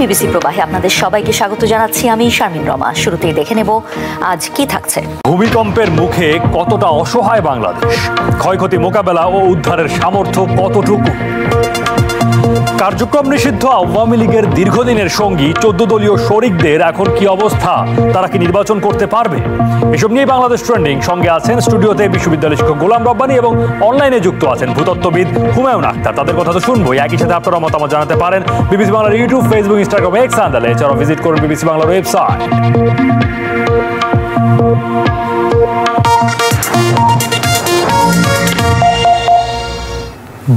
BBC প্রবাহে আপনাদের সবাইকে স্বাগত জানাচ্ছি আমি শারমিন রমা। শুরুতেই দেখে নেব আজ কি থাকছে। ভূমিকম্পের মুখে কতটা অসহায় বাংলাদেশ, ক্ষয়ক্ষতি মোকাবেলা ও উদ্ধারের সামর্থ্য কতটুকু, কার্যক্রম নিষিদ্ধ আওয়ামী লীগের দীর্ঘদিনের সঙ্গী 14 দলীয় শরিকদের এখন কি অবস্থা, তারা কি নির্বাচন করতে পারবে, এসব নিয়ে বাংলাদেশ ট্রেন্ডিং। সঙ্গে আছেন স্টুডিওতে বিশ্ববিদ্যালয় শিক্ষক গোলাম রব্বানী এবং অনলাইনে যুক্ত আছেন ভূতত্ত্ববিদ হুমায়ুন আখতার। তাদের কথা তো শুনবই, একই সাথে আপনারা মতামত জানাতে পারেন বিবিসি বাংলার ইউটিউব, ফেসবুক, ইনস্টাগ্রাম, এক্স হ্যান্ডেলে। এছাড়াও ভিজিট করুন বিবিসি বাংলার ওয়েবসাইট।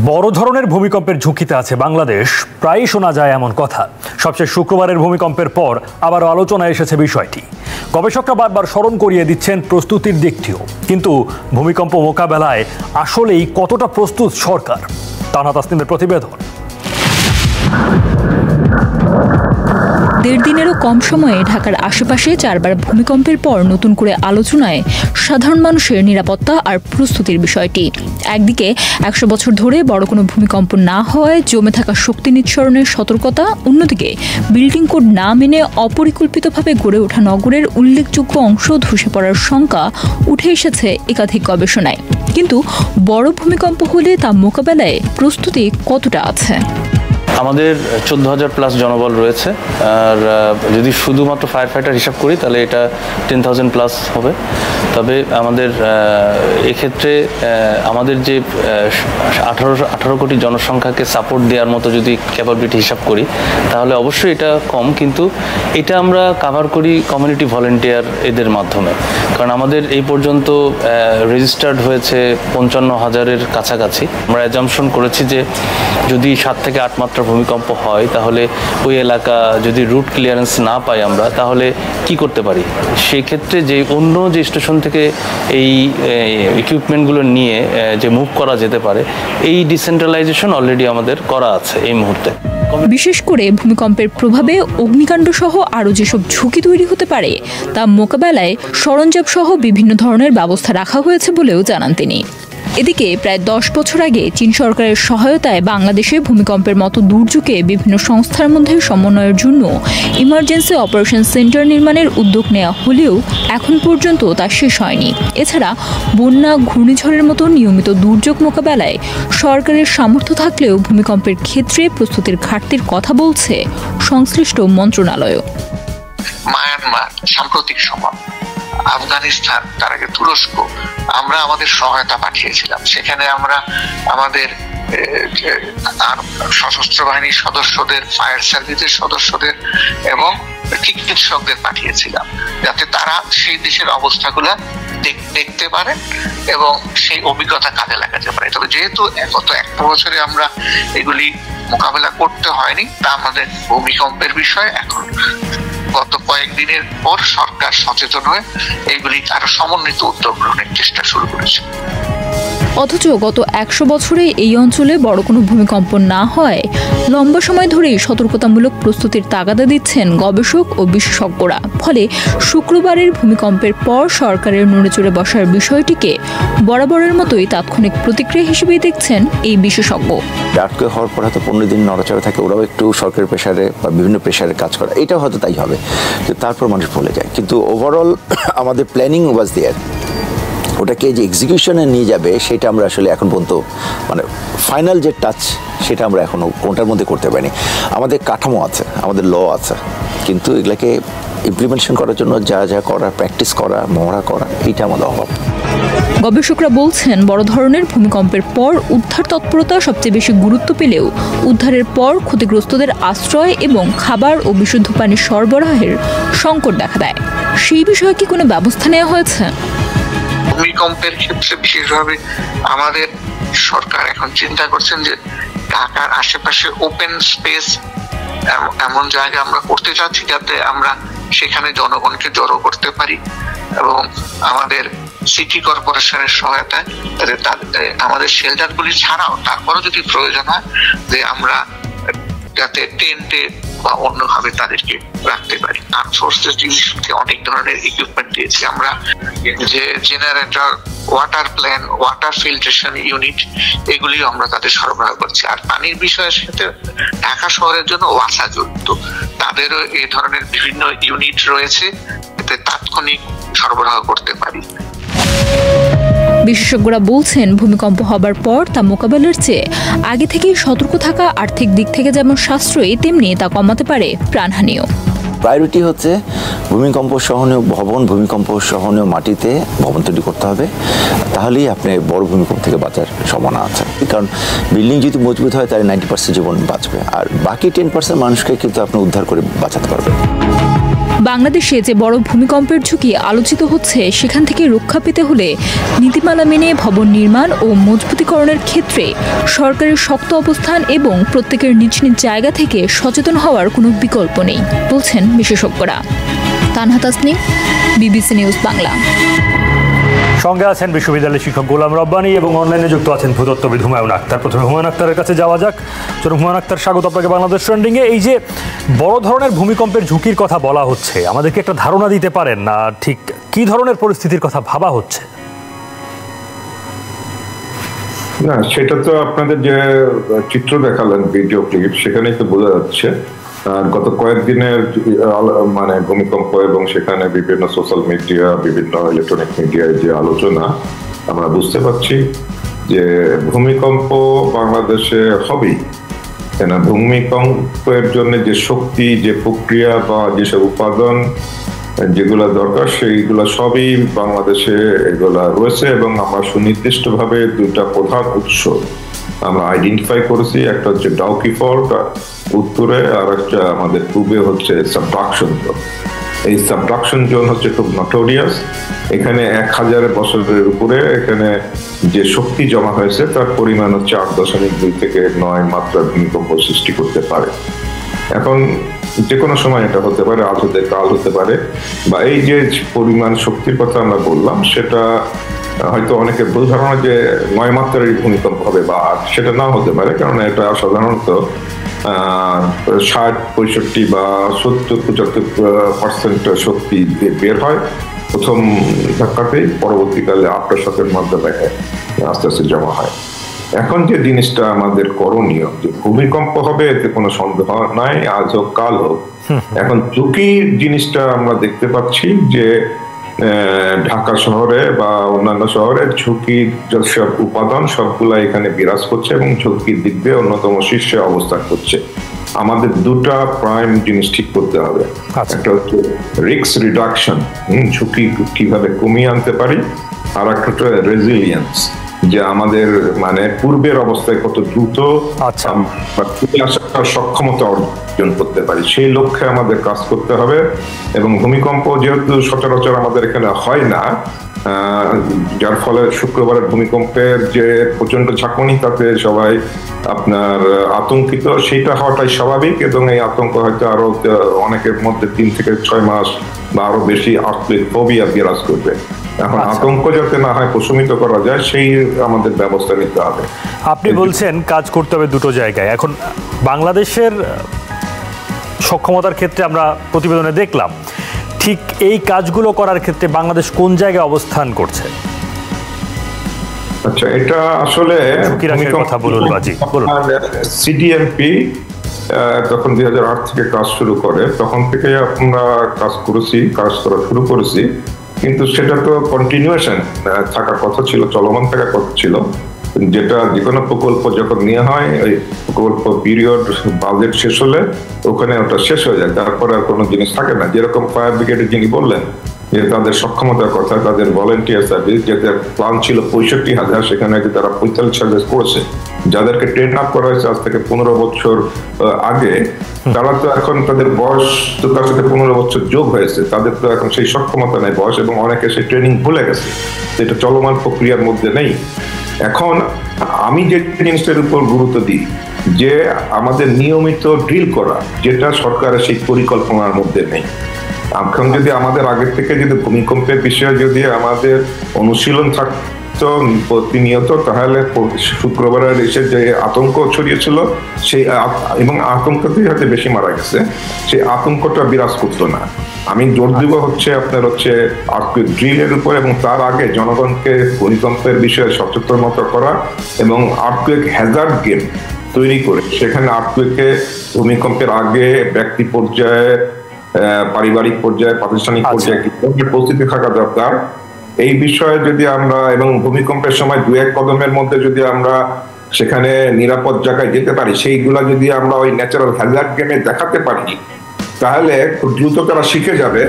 বড় ধরনের ভূমিকম্পের ঝুঁকিতে আছে বাংলাদেশ, প্রায়ই শোনা যায় এমন কথা। সবচেয়ে শুক্রবারের ভূমিকম্পের পর আবারও আলোচনায় এসেছে বিষয়টি। গবেষকরা বারবার স্মরণ করিয়ে দিচ্ছেন প্রস্তুতির দিকটিও। কিন্তু ভূমিকম্প মোকাবেলায় আসলেই কতটা প্রস্তুত সরকার? তানহা তাসনিমের প্রতিবেদন। 1.5 দিনেরও কম সময়ে ঢাকার আশেপাশে 4বার ভূমিকম্পের পর নতুন করে আলোচনায় সাধারণ মানুষের নিরাপত্তা আর প্রস্তুতির বিষয়টি। একদিকে 100 বছর ধরে বড় কোনো ভূমিকম্প না হওয়ায় জমে থাকা শক্তি নিঃসরণের সতর্কতা, অন্যদিকে বিল্ডিং কোড না মেনে অপরিকল্পিতভাবে গড়ে ওঠা নগরের উল্লেখযোগ্য অংশ ধসে পড়ার শঙ্কা উঠে এসেছে একাধিক গবেষণায়। কিন্তু বড় ভূমিকম্প হলে তা মোকাবেলায় প্রস্তুতি কতটা আছে? আমাদের 14,000 প্লাস জনবল রয়েছে, আর যদি শুধুমাত্র ফায়ার ফাইটার হিসাব করি তাহলে এটা 10,000 প্লাস হবে। তবে আমাদের এক্ষেত্রে আমাদের যে 18 কোটি জনসংখ্যাকে সাপোর্ট দেওয়ার মতো যদি ক্যাপাবিলিটি হিসাব করি তাহলে অবশ্যই এটা কম, কিন্তু এটা আমরা কাভার করি কমিউনিটি ভলেন্টিয়ার এদের মাধ্যমে। কারণ আমাদের এই পর্যন্ত রেজিস্টার্ড হয়েছে 55,000-এর কাছাকাছি। আমরা অ্যাজাম্পশন করেছি যে যদি 7 থেকে 8 মাত্রা ভূমিকম্প হয় তাহলে ওই এলাকা যদি রুট ক্লিয়ারেন্স না পাই আমরা, তাহলে কি করতে পারি? সেই ক্ষেত্রে যে অন্য যে স্টেশন থেকে এই ইকুইপমেন্টগুলো নিয়ে যে মুভ করা যেতে পারে, এই ডিসেন্ট্রালাইজেশন অলরেডি আমাদের করা আছে এই মুহূর্তে। বিশেষ করে ভূমিকম্পের প্রভাবে অগ্নিকাণ্ড সহ আরও যেসব ঝুঁকি তৈরি হতে পারে তা মোকাবেলায় সরঞ্জাম সহ বিভিন্ন ধরনের ব্যবস্থা রাখা হয়েছে বলেও জানান তিনি। এদিকে প্রায় 10 বছর আগে চীন সরকারের সহায়তায় বাংলাদেশে ভূমিকম্পের মতো দুর্যোগে বিভিন্ন সংস্থার মধ্যে সমন্বয়ের জন্য ইমার্জেন্সি অপারেশন সেন্টার নির্মাণের উদ্যোগ নেওয়া হলেও এখন পর্যন্ত তা শেষ হয়নি। এছাড়া বন্যা, ঘূর্ণিঝড়ের মতো নিয়মিত দুর্যোগ মোকাবেলায় সরকারের সামর্থ্য থাকলেও ভূমিকম্পের ক্ষেত্রে প্রস্তুতির ঘাটতির কথা বলছে সংশ্লিষ্ট মন্ত্রণালয়। মায়ানমার, সাম্প্রতিক সময় আফগানিস্তান, তার আগে তুরস্ক, আমরা আমাদের সহায়তা পাঠিয়েছিলাম। সেখানে আমরা আমাদের সশস্ত্র বাহিনীর সদস্যদের, ফায়ার সার্ভিসের সদস্যদের এবং চিকিৎসকদের পাঠিয়েছিলাম, যাতে তারা সেই দেশের অবস্থাগুলা দেখতে পারে এবং সেই অভিজ্ঞতা কাজে লাগাতে পারে। তবে যেহেতু গত 1 বছরে আমরা এগুলি মোকাবেলা করতে হয়নি, তা আমাদের ভূমিকম্পের বিষয়ে এখন গত কয়েকদিনের পর সরকার সচেতন হয়ে এগুলি আরো সমন্বিত উদ্যোগ গ্রহণের চেষ্টা শুরু করেছে। অথচ গত 100 বছরে এই অঞ্চলে বড় কোনো ভূমিকম্প না হয় লম্বা সময় ধরেই সতর্কতামূলক প্রস্তুতির তাগাদা দিচ্ছেন গবেষক ও বিশেষজ্ঞরা। ফলে শুক্রবারের ভূমিকম্পের পর সরকারের নড়েচড়ে বসার বিষয়টিকে বরাবরের মতোই তাৎক্ষণিক প্রতিক্রিয়া হিসেবেই দেখছেন এই বিশেষজ্ঞ। আটকে হওয়ার পর হয়তো 15 দিন নড়াচড়া থাকে, ওরাও একটু সরকারের প্রেশারে বা বিভিন্ন প্রেশারে কাজ করে, এটাও হয়তো তাই হবে, তারপর মানুষ ভুলে যায়। কিন্তু ওভারঅল আমাদের প্ল্যানিং ওয়াজ দেয়ার, ওটাকে যে এক্সিকিউশনে নিয়ে যাবে সেটা আমরা আসলে এখন পর্যন্ত মানে ফাইনাল যে টাচ সেটা আমরা এখনও কোনটার মধ্যে করতে পারিনি। আমাদের কাঠামো আছে, আমাদের ল আছে, কিন্তু এগুলাকে ইমপ্লিমেন্টেশন করার জন্য যা যা করা, প্র্যাকটিস করা, মহড়া করা, এইটা আমাদের অভাব। গবেষকরা বলছেন বড় ধরনের ভূমিকম্পের পর উদ্ধার তৎপরতা সবচেয়ে বেশি গুরুত্ব পেলেও উদ্ধারের পর ক্ষতিগ্রস্তদের আশ্রয় এবং খাবার ও বিশুদ্ধ পানির সরবরাহের সংকট দেখা দেয়। সেই বিষয়ে কি কোনো ব্যবস্থা নেওয়া হয়েছে? ভূমিকম্পের ক্ষেত্রে বিশেষভাবে আমাদের সরকার এখন চিন্তা করছেন যে ঢাকার আশেপাশে ওপেন স্পেস এমন জায়গা আমরা করতে চাচ্ছি যাতে আমরা সেখানে জনগণকে জড়ো করতে পারি এবং আমাদের সিটি কর্পোরেশনের সহায়তায় আমাদের শেল্টারগুলি ছাড়াও তারপরে যদি প্রয়োজন হয় যে আমরা যাতে টেন্টে বা অন্যভাবে তাদেরকে রাখতে পারি। আর্ম ফোর্সেস ডিভিশনকে অনেক ধরনের ইকুইপমেন্ট দিয়েছি আমরা, যে generator, water plan, water filtration unit, এগুলিও আমরা তাদের সরবরাহ করছি। আর পানির বিষয়ের সাথে ঢাকা শহরের জন্য ওয়াসা জড়িত, আমাদেরও এই ধরনের বিভিন্ন ইউনিট রয়েছে, এতে তাৎক্ষণিক সরবরাহ করতে পারি। বিশেষজ্ঞরা বলছেন, ভূমিকম্প হবার পর তা মোকাবেলার চেয়ে আগে থেকেই সতর্ক থাকা আর্থিক দিক থেকে যেমন সাশ্রয়ী, তেমনি তা কমাতে পারে প্রাণহানিও। প্রায়োরিটি হচ্ছে ভূমিকম্প সহনীয় ভবন, ভূমিকম্প সহনীয় মাটিতে ভবন তৈরি করতে হবে, তাহলেই আপনি বড় ভূমিকম্প থেকে বাঁচার সম্ভাবনা আছে। কারণ বিল্ডিং যদি মজবুত হয় তাহলে 90% জীবন বাঁচবে, আর বাকি 10% মানুষকে কিন্তু আপনি উদ্ধার করে বাঁচাতে পারবেন। বাংলাদেশে যে বড় ভূমিকম্পের ঝুঁকি আলোচিত হচ্ছে, সেখান থেকে রক্ষা পেতে হলে নীতিমালা মেনে ভবন নির্মাণ ও মজবুতিকরণের ক্ষেত্রে সরকারের শক্ত অবস্থান এবং প্রত্যেকের নিজ নিজ জায়গা থেকে সচেতন হওয়ার কোনো বিকল্প নেই বলছেন বিশেষজ্ঞরা। Tanha Tasnim, BBC news Bangla. সঙ্গে আছেন বিশ্ববিদ্যালয়ের শিক্ষক গোলাম রব্বানী এবং অনলাইনে যুক্ত আছেন ভূতত্ত্ববিদ হুমায়ুন আক্তার। প্রথমে হুমায়ুন আক্তারের কাছে যাওয়া যাক। হুমায়ুন আক্তার, স্বাগত আপনাকে বাংলাদেশ ট্রেন্ডিংয়ে। এই যে বড় ধরনের ভূমিকম্পের ঝুঁকির কথা বলা হচ্ছে, আমাদেরকে একটা ধারণা দিতে পারেন না ঠিক কি ধরনের পরিস্থিতির কথা ভাবা হচ্ছে? না, সেটা তো আপনাদের যে চিত্র দেখালেন ভিডিও ক্লিপ, সেখানেই তো বোঝা যাচ্ছে। গত কয়েকদিনের মানে ভূমিকম্প এবং সেখানে বিভিন্ন সোশ্যাল মিডিয়া, বিভিন্ন ইলেকট্রনিক মিডিয়ায় যে আলোচনা, আমরা বুঝতে পারছি যে ভূমিকম্প বাংলাদেশে হবেই। কেন, ভূমিকম্পের জন্য যে শক্তি, যে প্রক্রিয়া বা যেসব উপাদান যেগুলো দরকার, সেইগুলো সবই বাংলাদেশে এগুলা রয়েছে এবং আমরা সুনির্দিষ্টভাবে দুটা প্রধান উৎস আমরা আইডেন্টিফাই করেছি। একটা হচ্ছে ডাউকি ফল্ট উত্তরে, আর একটা আমাদের পূর্বে হচ্ছে সাবডাকশন জোন। এই সাবডাকশন জোন হচ্ছে খুব নটোরিয়াস। এখানে 1000 বছরের উপরে এখানে যে শক্তি জমা হয়েছে তার পরিমাণ হচ্ছে 8.2 থেকে 9 মাত্রা ভূমিকম্প সৃষ্টি করতে পারে। এখন যে কোনো সময় এটা হতে পারে, আজ হতে কাল হতে পারে, বা এই যে পরিমাণ শক্তির কথা আমরা বললাম, সেটা হয়তো অনেকে ভুল ধারণা যে 9 মাত্রার ভূমিকম্প হবে, বা সেটা না হতে পারে। কারণ এটা সাধারণত 60, 65 বা 70-75% শক্তি বের হয় প্রথম ধাক্কাতেই, পরবর্তীকালে আফটার শকের মাধ্যমে আস্তে আস্তে জমা হয়। এখন যে জিনিসটা আমাদের করণীয়, যে ভূমিকম্প হবে এতে কোনো সন্দেহ নাই, আজ হোক কাল হোক। এখন ঝুঁকির জিনিসটা আমরা দেখতে পাচ্ছি যে ঢাকা শহরে বা অন্যান্য শহরে ঝুঁকির সব উপাদান সবগুলা এখানে বিরাজ করছে এবং ঝুঁকির দিক দিয়ে অন্যতম শীর্ষে অবস্থান করছে। আমাদের দুটা প্রাইম জিনিস ঠিক করতে হবে। একটা হচ্ছে রিস্ক রিডাকশন, ঝুঁকি কিভাবে কমিয়ে আনতে পারি, আর একটা হচ্ছে রেজিলিয়েন্স, যে আমাদের মানে পূর্বের অবস্থায় কত দ্রুত সক্ষমতা অর্জন করতে পারি, সেই লক্ষ্যে আমাদের কাজ করতে হবে। এবং ভূমিকম্প যেহেতু সচরাচর আমাদের এখানে হয় না, যার ফলে শুক্রবারের ভূমিকম্পের যে প্রচন্ড ঝাঁকুনি, তাতে সবাই আপনার আতঙ্কিত। সেইটা হওয়াটাই স্বাভাবিক, এবং এই আতঙ্ক হয়তো আরো অনেকের মধ্যে 3 থেকে 6 মাস বা আরো বেশি আর্থকুয়েক ফোবিয়া বিরাজ করবে। এখন আতঙ্ক যাতে না হয়, প্রশমিত করা যায়, সেই আমাদের ব্যবস্থা নিতে হবে। আপনি বলছেন কাজ করতে হবে দুটো জায়গায়। এখন বাংলাদেশের সক্ষমতার ক্ষেত্রে আমরা প্রতিবেদনে দেখলাম, ঠিক এই কাজগুলো করার ক্ষেত্রে বাংলাদেশ কোন জায়গায় অবস্থান করছে? আচ্ছা, এটা আসলে সিডিএমপি তখন 2008 থেকে কাজ শুরু করে, তখন থেকে আমরা কাজ করা শুরু করেছি। কিন্তু সেটা তো কন্টিনিউয়েশন থাকার কথা ছিল, চলমান থাকার কথা ছিল। যেটা যে কোনো প্রকল্প যখন নেওয়া হয়, ওই প্রকল্প পিরিয়ড বাজেট শেষ হলে ওখানে ওটা শেষ হয়ে যায়, তারপরে আর কোনো জিনিস থাকে না। যেরকম ফায়ার ব্রিগেডের যিনি বললেন যে তাদের সক্ষমতার কথা, তাদের ভলেন্টিয়ার সার্ভিস, যেটা প্ল্যান ছিল 65,000, সেখানে তারা 45,000 করেছে। যাদেরকে ট্রেন আপ করা হয়েছে আজ থেকে 15 বছর আগে, তারা তো এখন তাদের বয়স তো তার সাথে 15 বছর যোগ হয়েছে, তাদের তো এখন সেই সক্ষমতা নেই বয়স, এবং অনেকে সেই ট্রেনিং ভুলে গেছে, এটা চলমান প্রক্রিয়ার মধ্যে নেই। এখন আমি যে জিনিসটার উপর গুরুত্ব দিই, যে আমাদের নিয়মিত ড্রিল করা, যেটা সরকারের সেই পরিকল্পনার মধ্যে নেই। এখন যদি আমাদের আগের থেকে যদি ভূমিকম্পের বিষয়ে যদি আমাদের অনুশীলন থাকতো প্রতিনিয়ত, তাহলে শুক্রবারের এসে যে আতঙ্ক ছড়িয়েছিল, সেই এবং আতঙ্কতেই হয়তো বেশি মারা গেছে, সেই আতঙ্কটা বিরাজ করতো না। আমি জোর দিব হচ্ছে আপনার হচ্ছে আর্থকুয়েক ড্রিলের উপর, এবং তার আগে জনগণকে ভূমিকম্পের বিষয়ে সচেতনতা করা এবং আর্থকুয়েক হ্যাজার্ড গেম তৈরি করে সেখানে আর্থকুয়েকে ভূমিকম্পের আগে ব্যক্তি পর্যায়ে, পারিবারিক পর্যায়ে, প্রাতিষ্ঠানিক পর্যায়ে কি প্রস্তুতি থাকা দরকার এই বিষয়ে যদি আমরা, এবং ভূমিকম্পের সময় 2-1 কদমের মধ্যে যদি আমরা সেখানে নিরাপদ জায়গায় যেতে পারি, সেইগুলা যদি আমরা ওই ন্যাচারাল হ্যাজার্ড গেমে দেখাতে পারি, তাহলে খুব দ্রুত তারা শিখে যাবে।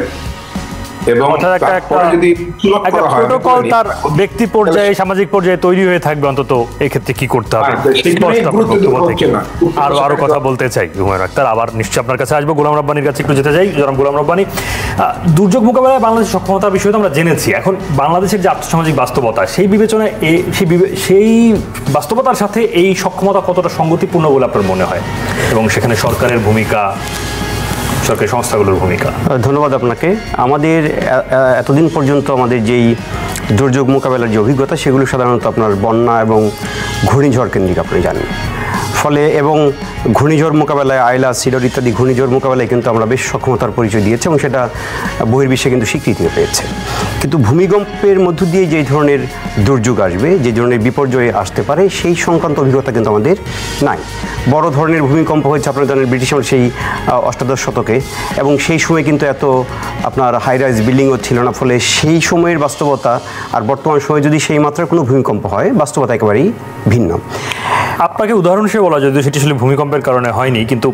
এবং যদি প্রোটোকল তার ব্যক্তি পর্যায়ে, সামাজিক পর্যায়ে তৈরি হয়ে থাকবে, অন্তত এক্ষেত্রে কি করতে হবে আরো কথা বলতে চাই হুমায়ুন আক্তার। আবার নিশ্চয়ই আপনার কাছে আসবো। গোলাম রব্বানির কাছে একটু যেতে চাই। জনাব গোলাম রব্বানি, দুর্যোগ মোকাবেলায় বাংলাদেশের সক্ষমতার বিষয়ে তো আমরা জেনেছি। এখন বাংলাদেশের যে আর্থসামাজিক বাস্তবতা, সেই বিবেচনায় সেই বাস্তবতার সাথে এই সক্ষমতা কতটা সঙ্গতিপূর্ণ বলে আপনার মনে হয়, এবং সেখানে সরকারের ভূমিকা, সরকারি সংস্থাগুলোর ভূমিকা? ধন্যবাদ আপনাকে। আমাদের এতদিন পর্যন্ত আমাদের যেই দুর্যোগ মোকাবেলার যে অভিজ্ঞতা, সেগুলো সাধারণত আপনার বন্যা এবং ঘূর্ণিঝড় কেন্দ্রিক, আপনি জানেন। ফলে এবং ঘূর্ণিঝড় মোকাবেলায় আইলা, সিডর ইত্যাদি ঘূর্ণিঝড় মোকাবেলায় কিন্তু আমরা বেশ সক্ষমতার পরিচয় দিয়েছি, এবং সেটা বহির্বিশ্বে কিন্তু স্বীকৃতিও পেয়েছে। কিন্তু ভূমিকম্পের মধ্য দিয়ে যে ধরনের দুর্যোগ আসবে, যে ধরনের বিপর্যয় আসতে পারে, সেই সংক্রান্ত অভিজ্ঞতা কিন্তু আমাদের নাই। বড় ধরনের ভূমিকম্প হয়েছে আপনারা জানেন ব্রিটিশ আমল সেই 18 শতকে, এবং সেই সময় কিন্তু এত আপনার হাই রাইজ বিল্ডিংও ছিল না। ফলে সেই সময়ের বাস্তবতা আর বর্তমান সময়ে যদি সেই মাত্রার কোনো ভূমিকম্প হয়, বাস্তবতা একেবারেই ভিন্ন। আপনাকে উদাহরণ হিসেবে বলা যদি সেটি আসলে ভূমিকম্পের কারণে হয়নি, কিন্তু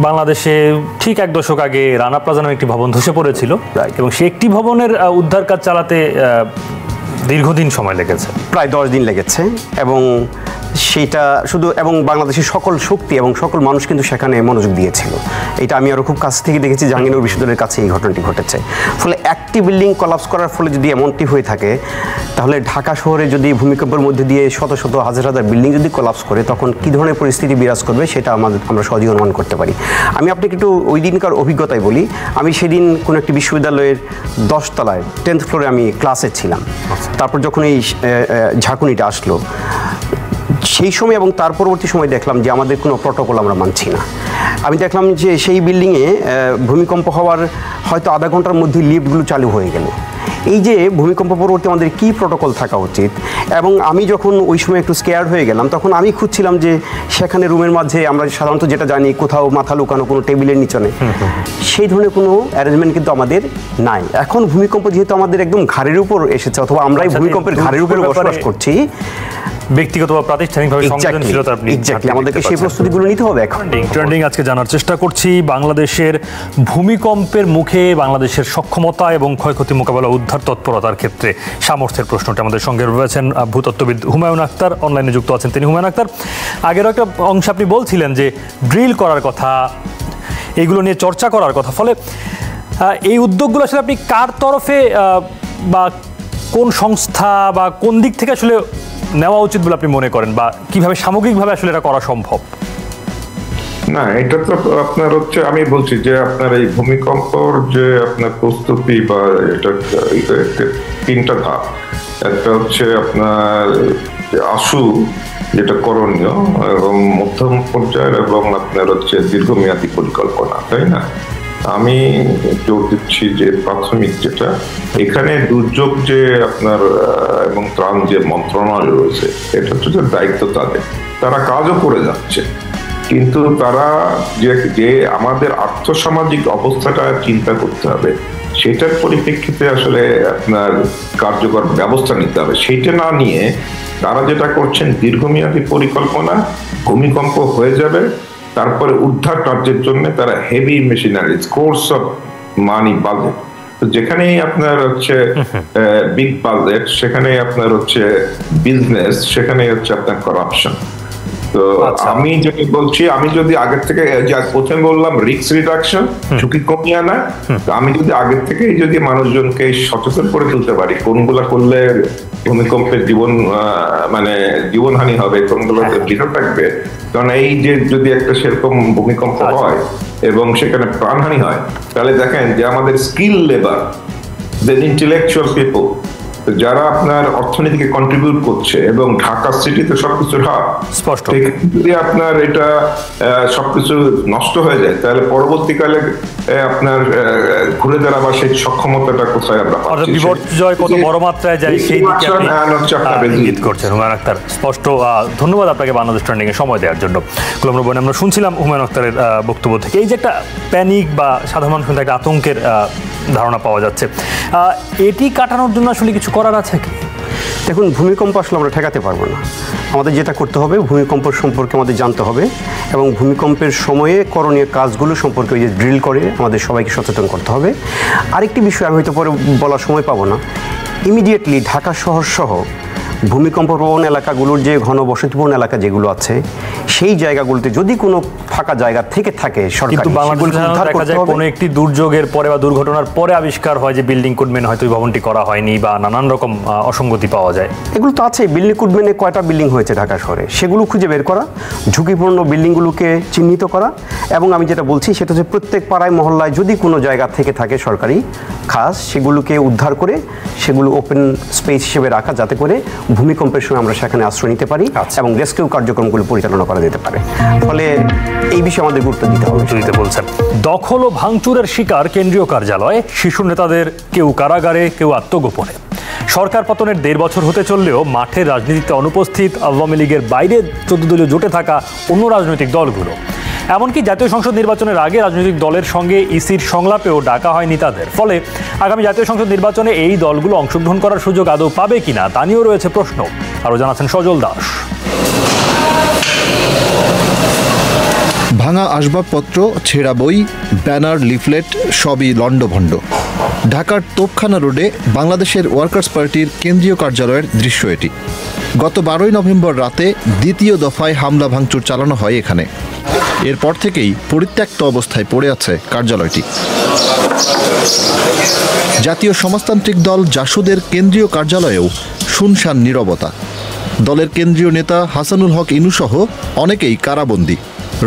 বাংলাদেশে ঠিক 1 দশক আগে রানা প্লাজা নামে একটি ভবন ধসে পড়েছিল, এবং সেই একটি ভবনের উদ্ধার কাজ চালাতে দীর্ঘদিন সময় লেগেছে, প্রায় 10 দিন লেগেছে। এবং সেটা শুধু, এবং বাংলাদেশের সকল শক্তি এবং সকল মানুষ কিন্তু সেখানে মনোযোগ দিয়েছিল। এটা আমি আরও খুব কাছ থেকে দেখেছি, জাহাঙ্গীরনগর বিশ্ববিদ্যালয়ের কাছে এই ঘটনাটি ঘটেছে। ফলে একটি বিল্ডিং কলাপস করার ফলে যদি এমনটি হয়ে থাকে, তাহলে ঢাকা শহরে যদি ভূমিকম্পের মধ্যে দিয়ে শত শত হাজার হাজার বিল্ডিং যদি কলাপস করে, তখন কী ধরনের পরিস্থিতি বিরাজ করবে সেটা আমরা সহজেই অনুমান করতে পারি। আমি আপনাকে একটু ওই দিনকার অভিজ্ঞতায় বলি। আমি সেদিন কোনো একটি বিশ্ববিদ্যালয়ের 10 তলায় 10th ফ্লোরে আমি ক্লাসে ছিলাম। তারপর যখন এই ঝাঁকুনিটা আসলো, সেই সময় এবং তার পরবর্তী সময় দেখলাম যে আমাদের কোনো প্রটোকল আমরা মানছি না। আমি দেখলাম যে সেই বিল্ডিংয়ে ভূমিকম্প হওয়ার হয়তো আধা ঘন্টার মধ্যে লিফটগুলো চালু হয়ে গেল। এই যে ভূমিকম্প পরবর্তী আমাদের কী প্রটোকল থাকা উচিত, এবং আমি যখন ওই সময় একটু স্কেয়ার্ড হয়ে গেলাম, তখন আমি খুঁজছিলাম যে সেখানে রুমের মাঝে আমরা সাধারণত যেটা জানি কোথাও মাথা লুকানো কোনো টেবিলের নিচনে, সেই ধরনের কোনো অ্যারেঞ্জমেন্ট কিন্তু আমাদের নাই। এখন ভূমিকম্প যেহেতু আমাদের একদম ঘাড়ের উপর এসেছে, অথবা আমরাই ভূমিকম্পের ঘাড়ের উপরে বসবাস করছি, ব্যক্তিগত বা প্রাতিষ্ঠানিকভাবে সংবেদনশীলতা আমাদেরকে সেই প্রস্তুতিগুলো নিতে হবে। এখন ট্রেন্ডিং আজকে জানার চেষ্টা করছি বাংলাদেশের ভূমিকম্পের মুখে বাংলাদেশের সক্ষমতা এবং ক্ষয়ক্ষতি মোকাবেলা, উদ্ধার তৎপরতার ক্ষেত্রে সামর্থ্যের প্রশ্নটা। আমাদের সঙ্গে রয়েছেন ভূতত্ত্ববিদ হুমায়ুন আক্তার, অনলাইনে যুক্ত আছেন তিনি। হুমায়ুন আক্তার, আগেরও একটা অংশে আপনি বলছিলেন যে ড্রিল করার কথা, এগুলো নিয়ে চর্চা করার কথা। ফলে এই উদ্যোগগুলো আসলে আপনি কার তরফে বা কোন সংস্থা বা কোন দিক থেকে আসলে নেওয়া উচিত বলে আপনি মনে করেন, বা কিভাবে সামগ্রিকভাবে আসলে এটা করা সম্ভব? না, এটা তো আপনার হচ্ছে, আমি বলছি যে আপনার এই ভূমিকম্পর যে আপনার প্রস্তুতি, বা এটা 3টা ধাপ। একটা হচ্ছে আপনার আশু, যেটা করণীয়, এবং মধ্যম পর্যায়ের, এবং আপনার হচ্ছে দীর্ঘমেয়াদী পরিকল্পনা, তাই না? আমি জোর দিচ্ছি যে প্রাথমিক যেটা, এখানে দুর্যোগ যে আপনার এবং ত্রাণ যে মন্ত্রণালয় রয়েছে, এটা হচ্ছে দায়িত্ব তাদের, তারা কাজও করে যাচ্ছে। কিন্তু তারা যে আমাদের আর্থসামাজিক অবস্থাটা চিন্তা করতে হবে, সেটার পরিপ্রেক্ষিতে আসলে আপনার কার্যকর ব্যবস্থা নিতে হবে। সেইটা না নিয়ে তারা যেটা করছেন, দীর্ঘমেয়াদী পরিকল্পনা, ভূমিকম্প হয়ে যাবে, তারপরে উদ্ধার কার্যের জন্য তারা heavy machinery, course of money budget, তো যেখানেই আপনার হচ্ছে বিগ বাজেট, সেখানেই আপনার হচ্ছে বিজনেস, সেখানেই হচ্ছে আপনার করাপশন। তো আমি যেটা বলছি, আমি যদি আগের থেকে, প্রথমে বললাম রিস্ক রিডাকশন, ঝুঁকি কমিয়ে আনা, আমি যদি আগের থেকেই যদি মানুষজনকে সচেতন করে তুলতে পারি কোনগুলা করলে ভূমিকম্পের জীবনহানি হবে, কোনগুলোতে বিরত থাকবে, কারণ এই যে যদি একটা সেরকম ভূমিকম্প হয় এবং সেখানে প্রাণহানি হয়, তাহলে দেখেন যে আমাদের skill labour, the intellectual people, যারা আপনার অর্থনীতিকে কন্ট্রিবিউট করছে এবং ঢাকা সিটিতে সবকিছুর হার স্পষ্ট, যদি আপনার এটা সবকিছু নষ্ট হয়ে যায় তাহলে পরবর্তীকালে আপনার ঘুরে দাঁড়াবার সেই সক্ষমতাটা কোথায় আমরা পাচ্ছি? বিপর্যয় কত বড় মাত্রায় যায় সেই দিকে ইঙ্গিত করছেন হুমায়ুন আক্তার। স্পষ্ট। ধন্যবাদ আপনাকে বাংলাদেশ ট্রেন্ডিং এ সময় দেওয়ার জন্য। গোলাম রব্বানী, আমরা শুনছিলাম হুমায়ুন আক্তারের বক্তব্য থেকে এই যে একটা প্যানিক বা সাধারণ মানুষের একটা আতঙ্কের ধারণা পাওয়া যাচ্ছে, এটি কাটানোর জন্য আসলে কিছু করার আছে কি? দেখুন, ভূমিকম্প আসলে আমরা ঠেকাতে পারবো না। আমাদের যেটা করতে হবে, ভূমিকম্প সম্পর্কে আমাদের জানতে হবে এবং ভূমিকম্পের সময়ে করণীয় কাজগুলো সম্পর্কে ওই যে ড্রিল করে আমাদের সবাইকে সচেতন করতে হবে। আরেকটি বিষয় আমি হয়তো পরে বলার সময় পাবো না, ইমিডিয়েটলি ঢাকা শহর সহ ভূমিকম্প প্রবণ এলাকাগুলোর যে ঘনবসতিপূর্ণ এলাকা যেগুলো আছে সেই জায়গাগুলোতে যদি কোনো ফাঁকা জায়গা থেকে থাকে কিন্তু কোনো একটি দুর্যোগের পরে বা দুর্ঘটনার পরে আবিষ্কার হয় যে বিল্ডিং কোড মেনে হয়তো ভবনটি করা হয়নি বা নানান রকম অসঙ্গতি পাওয়া যায়। এগুলো তো আছে, বিল্ডিং কোড মেনে কয়টা বিল্ডিং হয়েছে ঢাকা শহরে সেগুলো খুঁজে বের করা, ঝুঁকিপূর্ণ বিল্ডিংগুলোকে চিহ্নিত করা এবং আমি যেটা বলছি সেটা হচ্ছে প্রত্যেক পাড়ায় মহল্লায় যদি কোনো জায়গা থেকে থাকে সরকারি খাস সেগুলোকে উদ্ধার করে সেগুলো ওপেন স্পেস হিসেবে রাখা, যাতে করে ভূমিকম্পের সময় আমরা সেখানে আশ্রয় নিতে পারি এবং রেস্কিউ কার্যক্রমগুলো পরিচালনা করা যেতে পারে। ফলে এই বিষয়ে আমাদের গুরুত্ব দিতে হবে। বলছেন দখল ও ভাঙচুরের শিকার কেন্দ্রীয় কার্যালয়, শিশু নেতাদের কেউ কারাগারে, কেউ আত্মগোপনে। সরকার পতনের 1.5 বছর হতে চললেও মাঠের রাজনীতিতে অনুপস্থিত আওয়ামী লীগের বাইরে 14 দলীয় জোটে থাকা অন্য রাজনৈতিক দলগুলো। এমনকি জাতীয় সংসদ নির্বাচনের আগে রাজনৈতিক দলের সঙ্গে ইসির সংলাপেও ডাকা হয়নি তাদের। ফলে আগামী জাতীয় সংসদ নির্বাচনে এই দলগুলো অংশগ্রহণ করার সুযোগ আদৌ পাবে কিনা তা নিয়েও রয়েছে প্রশ্ন। আরও জানাচ্ছেন সজল দাস। ভাঙা আসবাবপত্র, ছেঁড়া বই, ব্যানার, লিফলেট সবই লণ্ডভণ্ড। ঢাকার তোপখানা রোডে বাংলাদেশের ওয়ার্কার্স পার্টির কেন্দ্রীয় কার্যালয়ের দৃশ্য এটি। গত 12 নভেম্বর রাতে দ্বিতীয় দফায় হামলা ভাঙচুর চালানো হয় এখানে। এরপর থেকেই পরিত্যক্ত অবস্থায় পড়ে আছে কার্যালয়টি। জাতীয় সমাজতান্ত্রিক দল জাসদের কেন্দ্রীয় কার্যালয়েও শুনশান নীরবতা। দলের কেন্দ্রীয় নেতা হাসানুল হক ইনুসহ অনেকেই কারাবন্দী।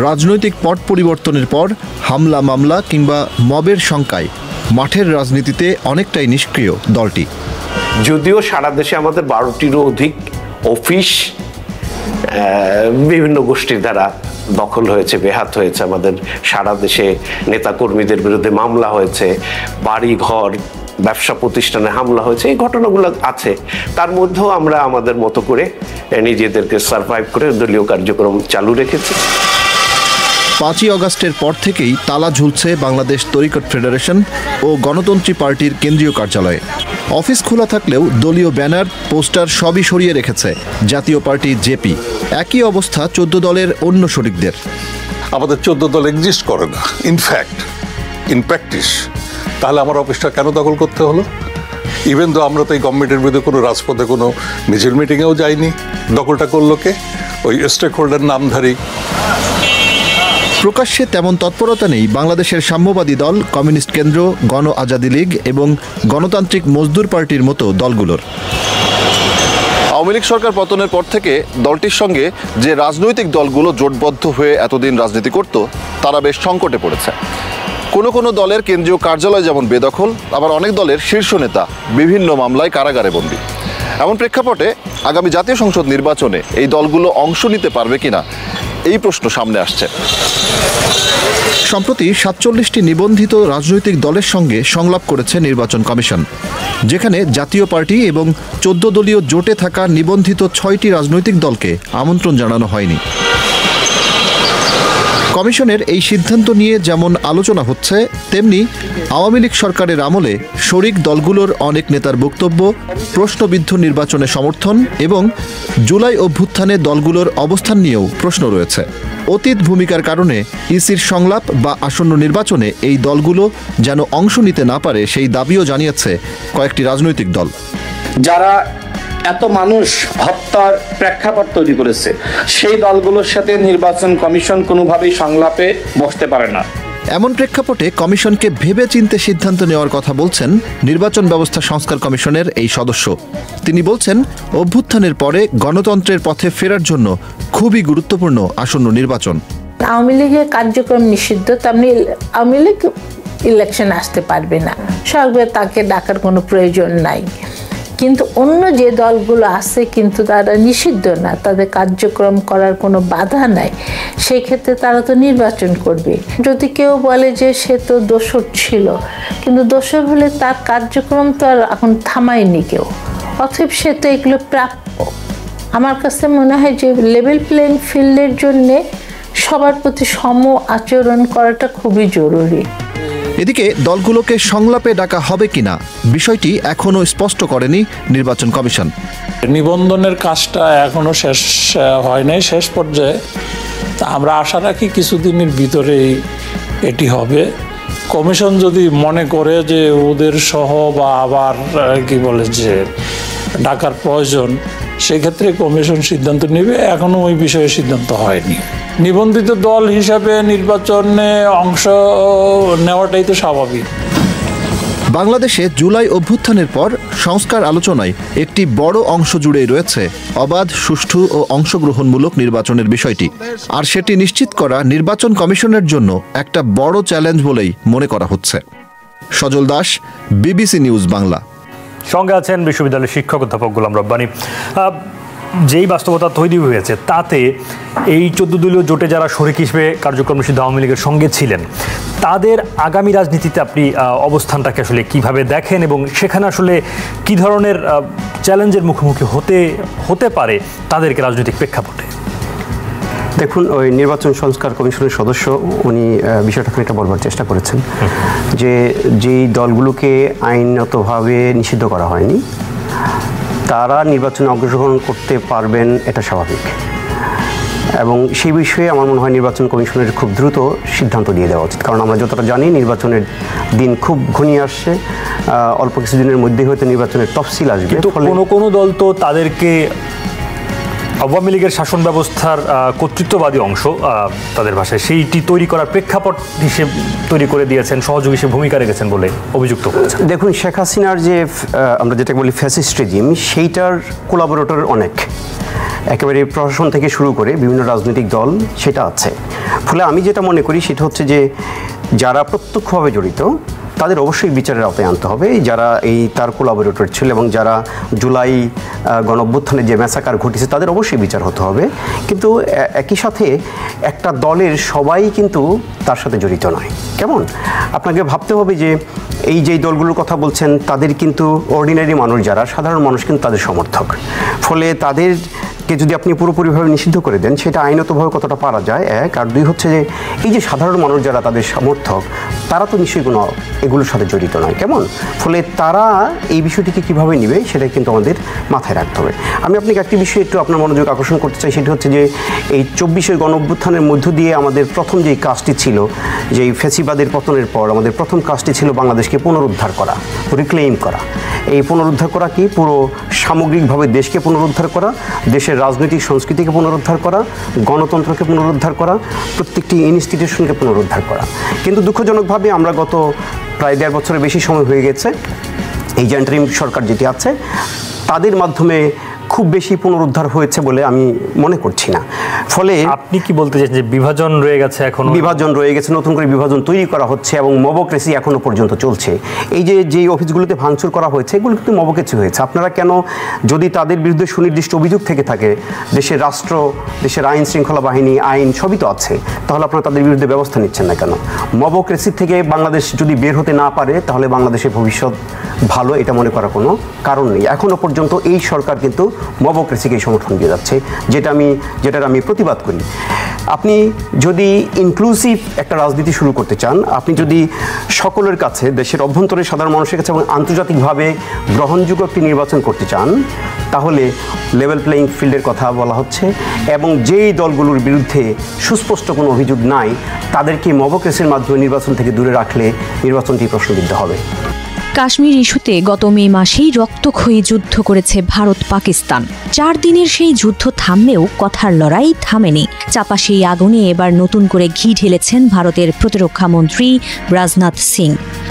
রাজনৈতিক পট পরিবর্তনের পর হামলা, মামলা কিংবা মবের শঙ্কায় মাঠের রাজনীতিতে অনেকটাই নিষ্ক্রিয় দলটি। যদিও সারা দেশে আমাদের 12টিরও অধিক অফিস বিভিন্ন গোষ্ঠীর দ্বারা দখল হয়েছে, বেহাত হয়েছে, আমাদের সারা দেশে নেতাকর্মীদের বিরুদ্ধে মামলা হয়েছে, বাড়ি ঘর ব্যবসা প্রতিষ্ঠানে হামলা হয়েছে, এই ঘটনাগুলো আছে। তার মধ্যেও আমরা আমাদের মতো করে নিজেদেরকে সারভাইভ করে দলীয় কার্যক্রম চালু রেখেছি। 5ই আগস্টের পর থেকেই তালা ঝুলছে বাংলাদেশ তরিকত ফেডারেশন ও গণতন্ত্রী পার্টির কেন্দ্রীয় কার্যালয়ে। অফিস খোলা থাকলেও দলীয় ব্যানার, পোস্টার সবই সরিয়ে রেখেছে জাতীয় পার্টি জেপি। একই অবস্থা 14 দলের অন্য শরিকদের। আমাদের 14 দল এক্সিস্ট করে না ইনফ্যাক্ট, ইন প্র্যাকটিস। তাহলে আমার অফিসটা কেন দখল করতে হলো? ইভেন তো আমরা তো এই গভর্নমেন্টের বিরুদ্ধে কোনো রাজপথে কোনো মিছিল মিটিংয়েও যাইনি। দখলটা করলো কে? ওই স্টেক হোল্ডার নামধারী। প্রকাশ্যে তেমন তৎপরতা নেই বাংলাদেশের সাম্যবাদী দল, কমিউনিস্ট কেন্দ্র, গণ আজাদি লীগ এবং গণতান্ত্রিক মজদুর পার্টির মতো দলগুলোর। আওয়ামী লীগ সরকার পতনের পর থেকে দলটির সঙ্গে যে রাজনৈতিক দলগুলো জোটবদ্ধ হয়ে এতদিন রাজনীতি করত তারা বেশ সংকটে পড়েছে। কোনো দলের কেন্দ্রীয় কার্যালয় যেমন বেদখল, আবার অনেক দলের শীর্ষ নেতা বিভিন্ন মামলায় কারাগারে বন্দী। এমন প্রেক্ষাপটে আগামী জাতীয় সংসদ নির্বাচনে এই দলগুলো অংশ নিতে পারবে কিনা এই প্রশ্ন সামনে আসছে। সম্প্রতি 47টি নিবন্ধিত রাজনৈতিক দলের সঙ্গে সংলাপ করেছে নির্বাচন কমিশন, যেখানে জাতীয় পার্টি এবং 14 দলীয় জোটে থাকা নিবন্ধিত 6টি রাজনৈতিক দলকে আমন্ত্রণ জানানো হয়নি। কমিশনের এই সিদ্ধান্ত নিয়ে যেমন আলোচনা হচ্ছে, তেমনি আওয়ামী লীগ সরকারের আমলে শরিক দলগুলোর অনেক নেতার বক্তব্য, প্রশ্নবিদ্ধ নির্বাচনে সমর্থন এবং জুলাই অভ্যুত্থানে দলগুলোর অবস্থান নিয়েও প্রশ্ন রয়েছে। অতীত ভূমিকার কারণে ইসির সংলাপ বা আসন্ন নির্বাচনে এই দলগুলো যেন অংশ নিতে না পারে সেই দাবিও জানিয়েছে কয়েকটি রাজনৈতিক দল। যারা এত মানুষ হত্যার প্রেক্ষাপট তৈরি করেছে সেই দলগুলোর সাথে নির্বাচন কমিশন কোনোভাবেই সংলাপে বসতে পারে না। এমন প্রেক্ষাপটে কমিশনকে ভেবে চিন্তে সিদ্ধান্ত নেওয়ার কথা বলছেন নির্বাচন ব্যবস্থা সংস্কার কমিশনের এই সদস্য। তিনি বলছেন, অভ্যুত্থানের পরে গণতন্ত্রের পথে ফেরার জন্য খুবই গুরুত্বপূর্ণ আসন্ন নির্বাচন। আওয়ামী লীগের কার্যক্রম নিষিদ্ধ, তেমনি আওয়ামী লীগ ইলেকশন আসতে পারবে না, সরকার তাকে ডাকার কোনো প্রয়োজন নাই। কিন্তু অন্য যে দলগুলো আছে কিন্তু তারা নিষিদ্ধ না, তাদের কার্যক্রম করার কোনো বাধা নাই, সেই ক্ষেত্রে তারা তো নির্বাচন করবে। যদি কেউ বলে যে সে তো দোষর ছিল, কিন্তু দোষর হলে তার কার্যক্রম তো আর এখন থামায়নি কেউ, অতএব সে তো এগুলো প্রাপ্য। আমার কাছে মনে হয় যে লেভেল প্লেইং ফিল্ডের জন্যে সবার প্রতি সম আচরণ করাটা খুবই জরুরি। এদিকে দলগুলোকে সংলাপে ডাকা হবে কিনা বিষয়টি এখনও স্পষ্ট করেনি নির্বাচন কমিশন। নিবন্ধনের কাজটা এখনো শেষ হয় নাই, শেষ পর্যায়ে। আমরা আশা রাখি কিছুদিনের ভিতরেই এটি হবে। কমিশন যদি মনে করে যে ওদের সহ বা আবার কি বলে যে ডাকার প্রয়োজন, সেক্ষেত্রে কমিশন সিদ্ধান্ত নেবে। এখনো ওই বিষয়ে সিদ্ধান্ত হয়নি। নিবন্ধিত দল হিসাবে নির্বাচনে অংশ নেওয়াটাই তো স্বাভাবিক। বাংলাদেশে জুলাই অভ্যুত্থানের পর সংস্কার আলোচনায় একটি বড় অংশ জুড়েই রয়েছে অবাধ, সুষ্ঠু ও অংশগ্রহণমূলক নির্বাচনের বিষয়টি। আর সেটি নিশ্চিত করা নির্বাচন কমিশনের জন্য একটা বড় চ্যালেঞ্জ বলেই মনে করা হচ্ছে। সজল দাস, বিবিসি নিউজ বাংলা। সঙ্গে আছেন বিশ্ববিদ্যালয়ের শিক্ষক অধ্যাপক গোলাম রব্বানী। যেই বাস্তবতা তৈরি হয়েছে তাতে এই 14 দলীয় জোটে যারা শরিক হিসেবে কার্যক্রম নিষিদ্ধ আওয়ামী লীগের সঙ্গে ছিলেন, তাদের আগামী রাজনীতিতে আপনি অবস্থানটাকে আসলে কিভাবে দেখেন এবং সেখানে আসলে কি ধরনের চ্যালেঞ্জের মুখোমুখি হতে পারে তাদেরকে রাজনৈতিক প্রেক্ষাপটে? দেখুন, ওই নির্বাচন সংস্কার কমিশনের সদস্য উনি বিষয়টা খানিকটা বলবার চেষ্টা করেছেন যে যেই দলগুলোকে আইনগতভাবে নিষিদ্ধ করা হয়নি তারা নির্বাচনে অংশগ্রহণ করতে পারবেন, এটা স্বাভাবিক। এবং সেই বিষয়ে আমার মনে হয় নির্বাচন কমিশনের খুব দ্রুত সিদ্ধান্ত দিয়ে দেওয়া উচিত। কারণ আমরা যতটা জানি নির্বাচনের দিন খুব ঘনিয়ে আসছে, অল্প কিছুদিনের মধ্যেই হয়তো নির্বাচনের তফসিল আসবে। কিন্তু কোনো দল তো তাদেরকে আওয়ামী লীগের শাসন ব্যবস্থার কর্তৃত্ববাদী অংশ তাদের ভাষায় সেইটি তৈরি করার প্রেক্ষাপট হিসেবে তৈরি করে দিয়েছেন, সহযোগী হিসেবে ভূমিকা রেখেছেন বলে অভিযুক্ত করেছেন। দেখুন, শেখ হাসিনার যে আমরা যেটা বলি ফ্যাসিস্ট রেজিম, সেইটার কোলাবোরেটর অনেক, একেবারে প্রশাসন থেকে শুরু করে বিভিন্ন রাজনৈতিক দল সেটা আছে। ফলে আমি যেটা মনে করি সেটা হচ্ছে যে যারা প্রত্যক্ষভাবে জড়িত তাদের অবশ্যই বিচারের আওতায় আনতে হবে, যারা এই তার কোলাবোরেটর ছিল এবং যারা জুলাই গণঅভ্যুত্থানে যে ম্যাসাকার ঘটেছে তাদের অবশ্যই বিচার হতে হবে। কিন্তু একই সাথে একটা দলের সবাই কিন্তু তার সাথে জড়িত নয়। কেমন আপনাকে ভাবতে হবে যে এই যেই দলগুলোর কথা বলছেন তাদের কিন্তু অর্ডিনারি মানুষ, যারা সাধারণ মানুষ কিন্তু তাদের সমর্থক। ফলে তাদেরকে যদি আপনি পুরোপুরিভাবে নিষিদ্ধ করে দেন সেটা আইনতভাবে কতটা পারা যায়, এক। আর দুই হচ্ছে যে এই যে সাধারণ মানুষ যারা তাদের সমর্থক, তারা তো নিশ্চয়ই কোনো এগুলোর সাথে জড়িত নয়। কেমন ফলে তারা এই বিষয়টিকে কীভাবে নেবে সেটা কিন্তু আমাদের মাথায় রাখতে হবে। আমি আপনাকে একটি বিষয়ে একটু আপনার মনোযোগ আকর্ষণ করতে চাই, সেটা হচ্ছে যে এই 24-এর গণঅভ্যুত্থানের মধ্য দিয়ে আমাদের প্রথম যেই কাজটি ছিল, যে এই ফ্যাসিবাদের পতনের পর আমাদের প্রথম কাজটি ছিল বাংলাদেশকে পুনরুদ্ধার করা, রিক্লেইম করা। এই পুনরুদ্ধার করা কি, পুরো সামগ্রিকভাবে দেশকে পুনরুদ্ধার করা, দেশের রাজনৈতিক সংস্কৃতিকে পুনরুদ্ধার করা, গণতন্ত্রকে পুনরুদ্ধার করা, প্রত্যেকটি ইনস্টিটিউশনকে পুনরুদ্ধার করা। কিন্তু দুঃখজনকভাবে আমরা গত প্রায় 1.5 বছরের বেশি সময় হয়ে গেছে এই যে ইন্টারিম সরকার যেটি আছে তাদের মাধ্যমে খুব বেশি পুনরুদ্ধার হয়েছে বলে আমি মনে করছি না। ফলে আপনি কি বলতে চাইছেন যে বিভাজন রয়ে গেছে, এখন বিভাজন রয়ে গেছে, নতুন করে বিভাজন তৈরি করা হচ্ছে এবং মবক্রেসি এখনো পর্যন্ত চলছে। এই যে যেই অফিসগুলোতে ভাঙচুর করা হয়েছে এগুলো কিন্তু মবক্রেসি হয়েছে। আপনারা কেন, যদি তাদের বিরুদ্ধে সুনির্দিষ্ট অভিযোগ থেকে থাকে, দেশের রাষ্ট্র, দেশের আইন শৃঙ্খলা বাহিনী, আইন সবই তো আছে, তাহলে আপনারা তাদের বিরুদ্ধে ব্যবস্থা নিচ্ছেন না কেন? মবক্রেসি থেকে বাংলাদেশ যদি বের হতে না পারে তাহলে বাংলাদেশের ভবিষ্যৎ ভালো, এটা মনে করার কোনো কারণ নেই। এখনো পর্যন্ত এই সরকার কিন্তু মবক্রেসিকে সমর্থন দিয়ে যাচ্ছে, যেটার আমি প্রতিবাদ করি। আপনি যদি ইনক্লুসিভ একটা রাজনীতি শুরু করতে চান, আপনি যদি সকলের কাছে, দেশের অভ্যন্তরে সাধারণ মানুষের কাছে এবং আন্তর্জাতিকভাবে গ্রহণযোগ্য একটি নির্বাচন করতে চান, তাহলে লেভেল প্লেইং ফিল্ডের কথা বলা হচ্ছে এবং যেই দলগুলোর বিরুদ্ধে সুস্পষ্ট কোনো অভিযোগ নাই তাদেরকে মবক্রেসির মাধ্যমে নির্বাচন থেকে দূরে রাখলে নির্বাচনটি প্রশ্নবিদ্ধ হবে। কাশ্মীর ইস্যুতে গত মে মাসেই রক্তক্ষয়ী যুদ্ধ করেছে ভারত পাকিস্তান। 4 দিনের সেই যুদ্ধ থামলেও কথার লড়াই থামেনি। চাপা সেই আগুনে এবার নতুন করে ঘি ঢেলেছেন ভারতের প্রতিরক্ষা মন্ত্রী রাজনাথ সিং।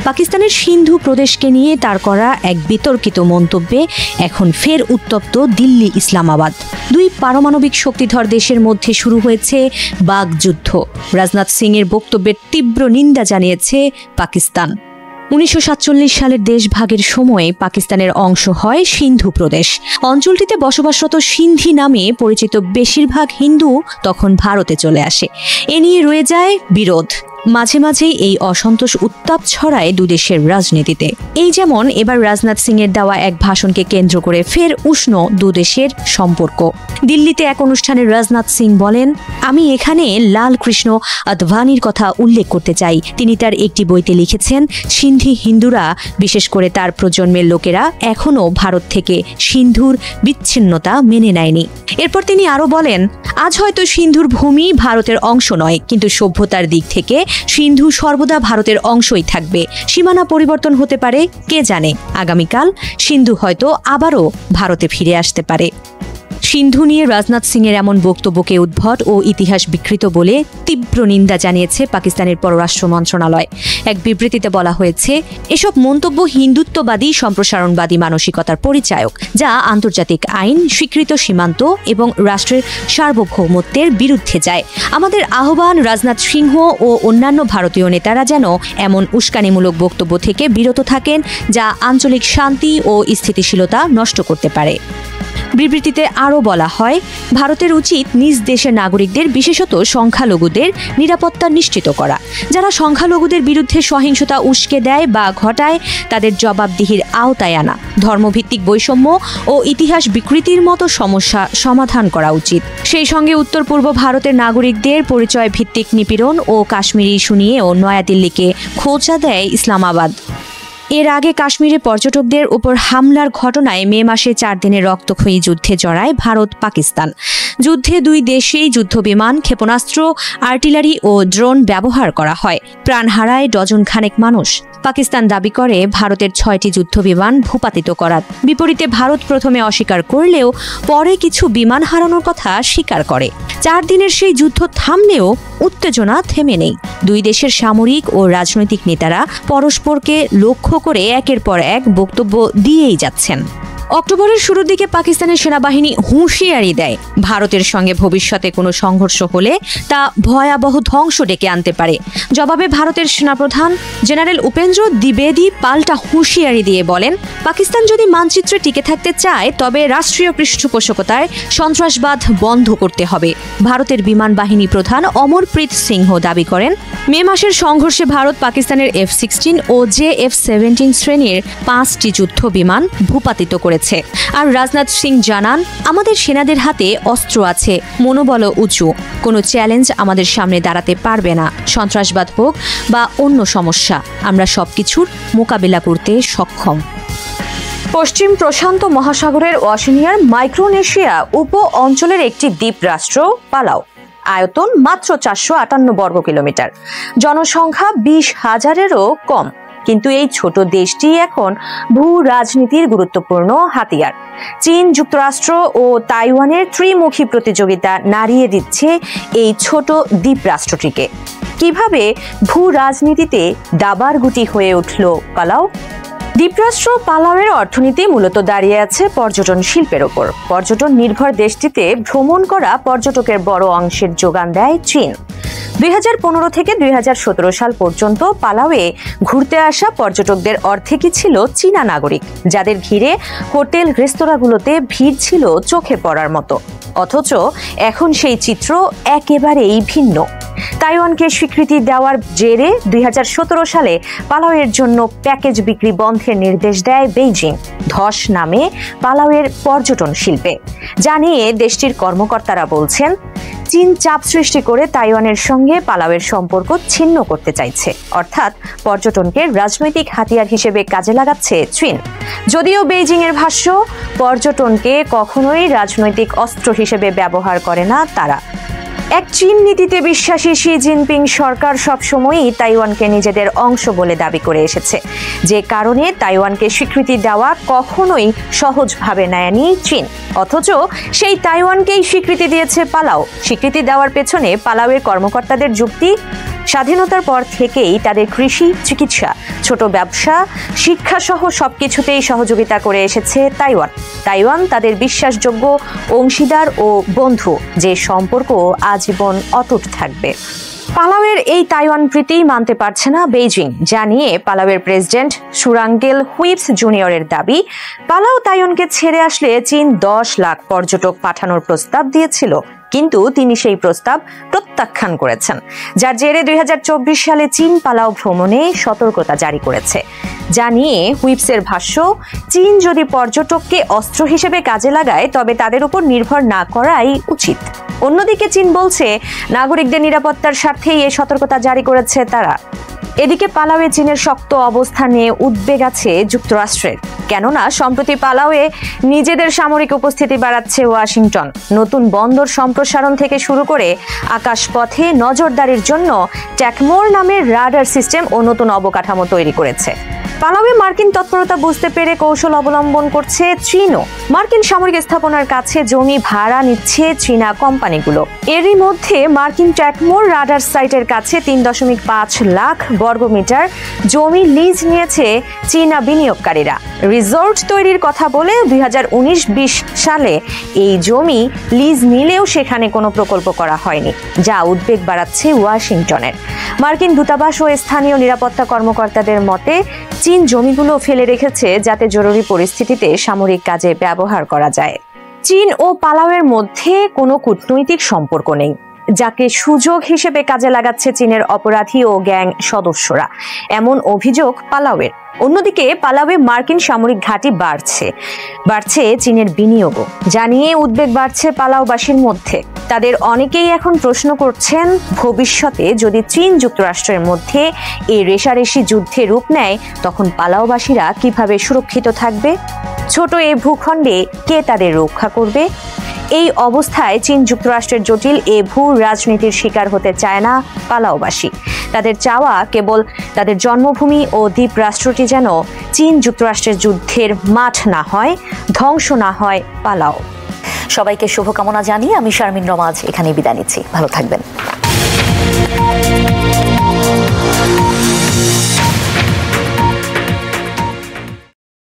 পাকিস্তানের সিন্ধু প্রদেশকে নিয়ে তার করা এক বিতর্কিত মন্তব্যে এখন ফের উত্তপ্ত দিল্লি ইসলামাবাদ। 2 পারমাণবিক শক্তিধর দেশের মধ্যে শুরু হয়েছে বাগযুদ্ধ। রাজনাথ সিং এর বক্তব্যের তীব্র নিন্দা জানিয়েছে পাকিস্তান। 1947 সালের দেশভাগের সময়ে পাকিস্তানের অংশ হয় সিন্ধু প্রদেশ। অঞ্চলটিতে বসবাসরত সিন্ধি নামে পরিচিত বেশিরভাগ হিন্দু তখন ভারতে চলে আসে। এ নিয়ে রয়ে যায় বিরোধ। মাঝে মাঝেই এই অসন্তোষ উত্তাপ ছড়ায় দুদেশের রাজনীতিতে। এই যেমন এবার রাজনাথ সিং এর দেওয়া এক ভাষণকে কেন্দ্র করে ফের উষ্ণ দুদেশের সম্পর্ক। দিল্লিতে এক অনুষ্ঠানে রাজনাথ সিং বলেন, আমি এখানে লাল কৃষ্ণ আদভানির কথা উল্লেখ করতে চাই। তিনি তার একটি বইতে লিখেছেন, সিন্ধি হিন্দুরা, বিশেষ করে তার প্রজন্মের লোকেরা এখনও ভারত থেকে সিন্ধুর বিচ্ছিন্নতা মেনে নেয়নি। এরপর তিনি আরও বলেন, আজ হয়তো সিন্ধুর ভূমি ভারতের অংশ নয়, কিন্তু সভ্যতার দিক থেকে সিন্ধু সর্বদা ভারতের অংশই থাকবে। সীমানা পরিবর্তন হতে পারে, কে জানে, আগামীকাল সিন্ধু হয়তো আবারও ভারতে ফিরে আসতে পারে। সিন্ধু নিয়ে রাজনাথ সিং এর এমন বক্তব্যকে উদ্ভট ও ইতিহাস বিকৃত বলে তীব্র নিন্দা জানিয়েছে পাকিস্তানের পররাষ্ট্র মন্ত্রণালয়। এক বিবৃতিতে বলা হয়েছে, এসব মন্তব্য হিন্দুত্ববাদী সম্প্রসারণবাদী মানসিকতার পরিচায়ক, যা আন্তর্জাতিক আইন, স্বীকৃত সীমান্ত এবং রাষ্ট্রের সার্বভৌমত্বের বিরুদ্ধে যায়। আমাদের আহ্বান, রাজনাথ সিংহ ও অন্যান্য ভারতীয় নেতারা যেন এমন উস্কানিমূলক বক্তব্য থেকে বিরত থাকেন, যা আঞ্চলিক শান্তি ও স্থিতিশীলতা নষ্ট করতে পারে। বিবৃতিতে আরও বলা হয়, ভারতের উচিত নিজ দেশের নাগরিকদের, বিশেষত সংখ্যালঘুদের নিরাপত্তা নিশ্চিত করা। যারা সংখ্যালঘুদের বিরুদ্ধে সহিংসতা উস্কে দেয় বা ঘটায়, তাদের জবাবদিহির আওতায় আনা, ধর্মভিত্তিক বৈষম্য ও ইতিহাস বিকৃতির মতো সমস্যা সমাধান করা উচিত। সেই সঙ্গে উত্তর পূর্ব ভারতের নাগরিকদের পরিচয় ভিত্তিক নিপীড়ন ও কাশ্মীরি ইস্যু নিয়েও নয়াদিল্লিকে খোঁচা দেয় ইসলামাবাদ। এর আগে কাশ্মীরে পর্যটকদের উপর হামলার ঘটনায় মে মাসে 4 দিনের রক্তক্ষয়ী যুদ্ধে জড়ায় ভারত পাকিস্তান। যুদ্ধে দুই দেশেই যুদ্ধবিমান, ক্ষেপণাস্ত্র, আর্টিলারি ও ড্রোন ব্যবহার করা হয়। প্রাণ হারায় ডজন খানেক মানুষ। পাকিস্তান দাবি করে ভারতের 6টি যুদ্ধবিমান ভূপাতিত করার। বিপরীতে ভারত প্রথমে অস্বীকার করলেও পরে কিছু বিমান হারানোর কথা স্বীকার করে। 4 দিনের সেই যুদ্ধ থামলেও উত্তেজনা থেমে নেই। দুই দেশের সামরিক ও রাজনৈতিক নেতারা পরস্পরকে লক্ষ্য করে একের পর এক বক্তব্য দিয়েই যাচ্ছেন। অক্টোবরের শুরুর দিকে পাকিস্তানের সেনাবাহিনী হুঁশিয়ারি দেয়, ভারতের সঙ্গে ভবিষ্যতে কোনো সংঘর্ষ হলে তা ভয়াবহ ধ্বংস ডেকে আনতে পারে। জবাবে ভারতের সেনাপ্রধান জেনারেল উপেন্দ্র দ্বিবেদী পাল্টা হুঁশিয়ারি দিয়ে বলেন, পাকিস্তান যদি মানচিত্রে টিকে থাকতে চায়, তবে রাষ্ট্রীয় পৃষ্ঠপোষকতায় সন্ত্রাসবাদ বন্ধ করতে হবে। ভারতের বিমান বাহিনী প্রধান অমরপ্রীত সিংহ দাবি করেন, মে মাসের সংঘর্ষে ভারত পাকিস্তানের F-16 ও JF-17 শ্রেণীর 5টি যুদ্ধ বিমান ভূপাতিত করেছে। আর রাজনাথ সিং জানান, আমাদের সেনাদের হাতে অস্ত্র আছে, মনোবল উঁচু। কোনো চ্যালেঞ্জ আমাদের সামনে দাঁড়াতে পারবে না, সন্ত্রাসবাদ হোক বা অন্য সমস্যা, আমরা সবকিছুর মোকাবিলা করতে সক্ষম। পশ্চিম প্রশান্ত মহাসাগরের ওশেনিয়ার মাইক্রোনেশিয়া উপ অঞ্চলের একটি দ্বীপ রাষ্ট্র পালাও। আয়তন মাত্র 458 বর্গ কিলোমিটার, জনসংখ্যা 20,000-এরও কম। কিন্তু এই ছোট দেশটি এখন ভূ রাজনীতির গুরুত্বপূর্ণ হাতিয়ার। চীন, যুক্তরাষ্ট্র ও তাইওয়ানের ত্রিমুখী প্রতিযোগিতা নাড়িয়ে দিচ্ছে এই ছোট দ্বীপ রাষ্ট্রটিকে। কিভাবে ভূ রাজনীতিতে দাবার গুটি হয়ে উঠল পালাও? দ্বীপরাষ্ট্র পালাওয়ের অর্থনীতি মূলত দাঁড়িয়ে আছে পর্যটন শিল্পের ওপর। পর্যটন নির্ভর দেশটিতে ভ্রমণ করা পর্যটকের বড় অংশের যোগান দেয় চীন। 2015 থেকে 2017 সাল পর্যন্ত পালাওয়ে ঘুরতে আসা পর্যটকদের অর্ধেকই ছিল চীনা নাগরিক, যাদের ঘিরে হোটেল রেস্তোরাঁগুলোতে ভিড় ছিল চোখে পড়ার মতো। অথচ এখন সেই চিত্র একেবারেই ভিন্ন। তাইওয়ানকে স্বীকৃতি দেওয়ার জেরে 2017 সালে পালাওয়ের জন্য প্যাকেজ বিক্রি বন্ধের নির্দেশ দেয় বেইজিং। ধস নামে পালাওয়ের পর্যটন শিল্পে। জানিয়ে দেশটির কর্মকর্তারা বলছেন, চীন চাপ সৃষ্টি করে তাইওয়ানের সঙ্গে পালাওয়ের সম্পর্ক ছিন্ন করতে চাইছে, অর্থাৎ পর্যটনকে রাজনৈতিক হাতিয়ার হিসেবে কাজে লাগাচ্ছে চীন। যদিও বেইজিং এর ভাষ্য, পর্যটনকে কখনোই রাজনৈতিক অস্ত্র হিসেবে ব্যবহার করে না তারা। এক চীন নীতিতে বিশ্বাসী শি জিনপিং সরকার সবসময়ই তাইওয়ানকে নিজেদের অংশ বলে দাবি করে এসেছে, যে কারণে তাইওয়ানকে স্বীকৃতি দেওয়া কখনোই সহজভাবে নেয়নি চীন। অথচ সেই তাইওয়ানকেই স্বীকৃতি দিয়েছে পালাও। স্বীকৃতি দেওয়ার পেছনে পালাওয়ের কর্মকর্তাদের যুক্তি, স্বাধীনতার পর থেকেই তাদের কৃষি, চিকিৎসা, ছোট ব্যবসা, শিক্ষা সহ সবকিছুতেই সহযোগিতা করে এসেছে তাইওয়ান। তাইওয়ান তাদের বিশ্বাসযোগ্য অংশীদার ও বন্ধু, যে সম্পর্ক আজীবন অটুট থাকবে। পালাওয়ের এই তাইওয়ান প্রীতি মানতে পারছে না বেইজিং, জানিয়ে পালাওয়ের প্রেসিডেন্ট সুরাঙ্গেল হুইপস জুনিয়রের দাবি, পালাও তাইওয়ানকে ছেড়ে আসলে চীন 10 লাখ পর্যটক পাঠানোর প্রস্তাব দিয়েছিল, কিন্তু তিনি সেই প্রস্তাব প্রত্যাখ্যান করেছেন, যার জেরে 2024 সালে চীন পালাও ভ্রমণে সতর্কতা জারি করেছে। জানিয়ে হুইপসের ভাষ্য, চীন যদি পর্যটককে অস্ত্র হিসেবে কাজে লাগায় তবে তাদের উপর নির্ভর না করাই উচিত। অন্যদিকে চীন বলছে নাগরিকদের নিরাপত্তার স্বার্থেই এই সতর্কতা জারি করেছে তারা। এদিকে পালাওয়ে চীনের শক্ত অবস্থান নিয়ে উদ্বেগ আছে যুক্তরাষ্ট্রের, কেননা সম্প্রতি পালাওয়ে নিজেদের সামরিক উপস্থিতি বাড়াচ্ছে ওয়াশিংটন। নতুন বন্দর সম্প্রসারণ থেকে শুরু করে আকাশপথে নজরদারির জন্য ট্যাকমোর নামের রাডার সিস্টেম ও নতুন অবকাঠামো তৈরি করেছে। পালাওয়ে মার্কিন তৎপরতা বুঝতে পেরে কৌশল অবলম্বন করছে চীনও। মার্কিন সামরিক স্থাপনার কাছে জমি ভাড়া নিচ্ছে চীনা কোম্পানিগুলো। এরই মধ্যে মার্কিন ট্যাকমোর রাডার সাইটের কাছে 3.5 লাখ বর্গমিটার জমি লিজ নিয়েছে চীনা বিনিয়োগকারীরা। রিসোর্ট তৈরির কথা বলে 2019-20 সালে এই জমি লিজ নিলেও সেখানে কোনো প্রকল্প করা হয়নি, যা উদ্বেগ বাড়াচ্ছে ওয়াশিংটনের। মার্কিন দূতাবাস ও স্থানীয় নিরাপত্তা কর্মকর্তাদের মতে চীন জমিগুলো ফেলে রেখেছে যাতে জরুরি পরিস্থিতিতে সামরিক কাজে ব্যবহার করা যায়। চীন ও পালাওয়ের মধ্যে কোনো কূটনৈতিক সম্পর্ক নেই, যাকে সুযোগ হিসেবে কাজে লাগাচ্ছে চীনের অপরাধী ও গ্যাং সদস্যরা, এমন অভিযোগ পালাওয়ের। অন্যদিকে পালাওয়ে মার্কিন সামরিক ঘাঁটি বাড়ছে চীনের বিনিয়োগও, জানিয়ে উদ্বেগ বাড়ছে পালাওবাসীর মধ্যে। তাদের অনেকেই এখন প্রশ্ন করছেন, ভবিষ্যতে যদি চীন যুক্তরাষ্ট্রের মধ্যে এই রেষারেষি যুদ্ধে রূপ নেয় তখন পালাওবাসীরা কিভাবে সুরক্ষিত থাকবে? ছোট এই ভূখণ্ডে কে তাদের রক্ষা করবে? এই অবস্থায় চীন যুক্তরাষ্ট্রের জটিল এ ভূ রাজনীতির শিকার হতে চায় না পালাওবাসী। তাদের চাওয়া কেবল তাদের জন্মভূমি ও দ্বীপ রাষ্ট্রটি যেন চীন যুক্তরাষ্ট্রের যুদ্ধের মাঠ না হয়, ধ্বংস না হয় পালাও। সবাইকে শুভকামনা জানিয়ে আমি শারমিন রমা এখানেই বিদায় নিচ্ছি। ভালো থাকবেন।